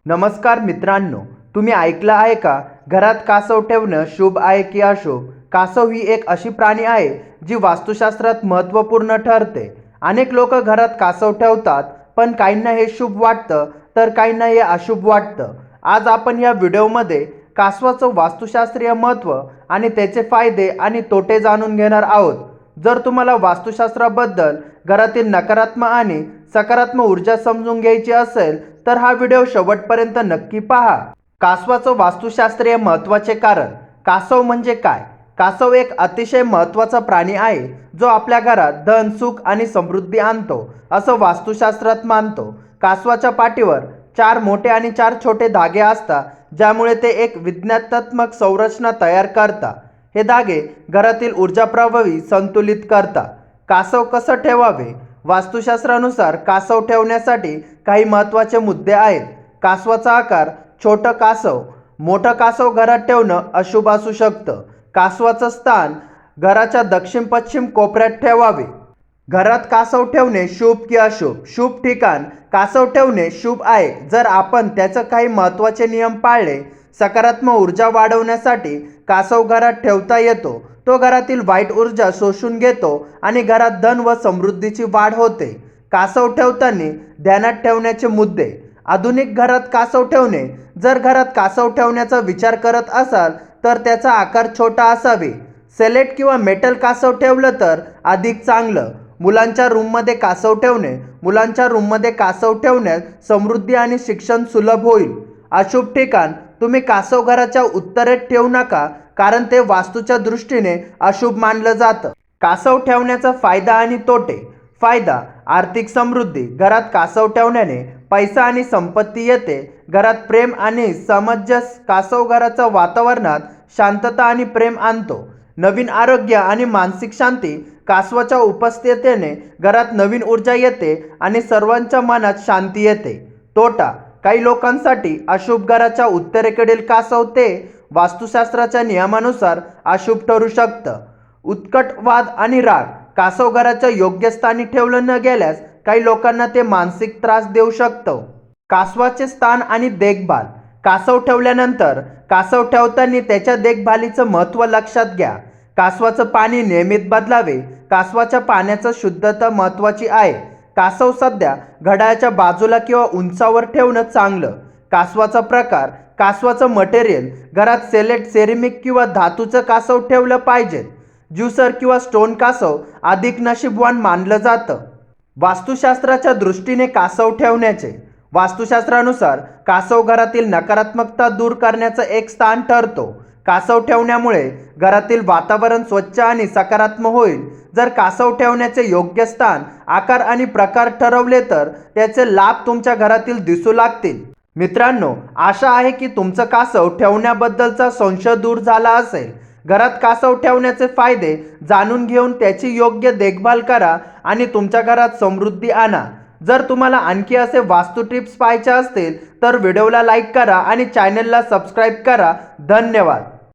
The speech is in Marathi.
नमस्कार मित्रांनो, तुम्ही ऐकलं आहे का? घरात कासव ठेवणं शुभ आहे की अशुभ? कासव ही एक अशी प्राणी आहे जी वास्तुशास्त्रात महत्त्वपूर्ण ठरते. अनेक लोक घरात कासव ठेवतात, पण काहींना हे शुभ वाटतं तर काहींना हे अशुभ वाटतं. आज आपण या व्हिडिओमध्ये कासवाचं वास्तुशास्त्रीय महत्त्व आणि त्याचे फायदे आणि तोटे जाणून घेणार आहोत. जर तुम्हाला वास्तुशास्त्राबद्दल घरातील नकारात्मक आणि सकारात्मक ऊर्जा समजून घ्यायची असेल तर हा व्हिडिओ शेवटपर्यंत नक्की पहा. कासवाचं वास्तुशास्त्रीय महत्त्वाचे कारण. कासव म्हणजे काय? कासव एक अतिशय महत्त्वाचा प्राणी आहे जो आपल्या घरात धन, सुख आणि समृद्धी आणतो असं वास्तुशास्त्रात मानतो. कासवाच्या पाठीवर 4 मोठे आणि 4 छोटे धागे असतात, ज्यामुळे ते एक विज्ञानात्मक संरचना तयार करतात. हे धागे घरातील ऊर्जा प्रभावी संतुलित करतात. कासव कसं ठेवावे? वास्तुशास्त्रानुसार कासव ठेवण्यासाठी काही महत्त्वाचे मुद्दे आहेत. कासवाचा आकार. छोटं कासव. मोठं कासव घरात ठेवणं अशुभ असू शकतं. कासवाचं स्थान घराच्या दक्षिण-पश्चिम कोपऱ्यात ठेवावे. घरात कासव ठेवणे शुभ की अशुभ? शुभ ठिकाण. कासव ठेवणे शुभ आहे जर आपण त्याचं काही महत्त्वाचे नियम पाळले. सकारात्मक ऊर्जा वाढवण्यासाठी कासव घरात ठेवता येतो. तो घरातील वाईट ऊर्जा शोषून घेतो आणि घरात धन व समृद्धीची वाढ होते. कासव ठेवताना ध्यानात ठेवण्याचे मुद्दे. आधुनिक घरात कासव ठेवणे. जर घरात कासव ठेवण्याचा विचार करत असाल तर त्याचा आकार छोटा असावे. सेलेट किंवा मेटल कासव ठेवलं तर अधिक चांगलं. मुलांच्या रूममध्ये कासव ठेवणे. मुलांच्या रूममध्ये कासव ठेवण्यास समृद्धी आणि शिक्षण सुलभ होईल. अशुभ ठिकाण. तुम्ही कासव घराच्या उत्तरेत ठेवू नका, कारण ते वास्तूच्या दृष्टीने अशुभ मानलं जातं. कासव ठेवण्याचा फायदा आणि तोटे. फायदा. आर्थिक समृद्धी. घरात कासव ठेवण्याने पैसा आणि संपत्ती येते. घरात प्रेम आणि सामंजस्य. कासव घराच्या वातावरणात शांतता आणि प्रेम आणतो. नवीन आरोग्य आणि मानसिक शांती. कासवाच्या उपस्थितीने घरात नवीन ऊर्जा येते आणि सर्वांच्या मनात शांती येते. तोटा. काही लोकांसाठी अशुभ. घराच्या उत्तरेकडील कासव ते वास्तुशास्त्राच्या नियमानुसार अशुभ ठरू शकतं. उत्कट वाद आणि राग. कासव घराच्या योग्य स्थानी ठेवलं न गेल्यास काही लोकांना ते मानसिक त्रास देऊ शकतं. कासवाचे स्थान आणि देखभाल. कासव ठेवल्यानंतर कासव ठेवताना त्याच्या देखभालीचं महत्त्व लक्षात घ्या. कासवाचं पाणी नियमित बदलावे. कासवाच्या पाण्याची शुद्धता महत्त्वाची आहे. कासव सध्या घड्याळाच्या बाजूला किंवा उंचावर ठेवणं चांगलं. कासवाचा प्रकार. कासवाचं मटेरियल. घरात सेलेट, सेरेमिक किंवा धातूचं कासव ठेवलं पाहिजे. ज्युसर किंवा स्टोन कासव अधिक नशीबवान मानलं जातं. वास्तुशास्त्राच्या दृष्टीने कासव ठेवण्याचे. वास्तुशास्त्रानुसार कासव घरातील नकारात्मकता दूर करण्याचं एक स्थान ठरतो. कासव ठेवण्यामुळे घरातील वातावरण स्वच्छ आणि सकारात्मक होईल. जर कासव ठेवण्याचे योग्य स्थान, आकार आणि प्रकार ठरवले तर त्याचे लाभ तुमच्या घरातील दिसू लागतील. मित्रांनो, आशा आहे की तुमचं कासव ठेवण्याबद्दलचा संशय दूर झाला असेल. घरात कासव ठेवण्याचे फायदे जाणून घेऊन त्याची योग्य देखभाल करा आणि तुमच्या घरात समृद्धी आणा. जर तुम्हाला आणखी असे वास्तू टिप्स पाहायचे असतील तर व्हिडिओला लाईक करा आणि चॅनलला सबस्क्राईब करा. धन्यवाद.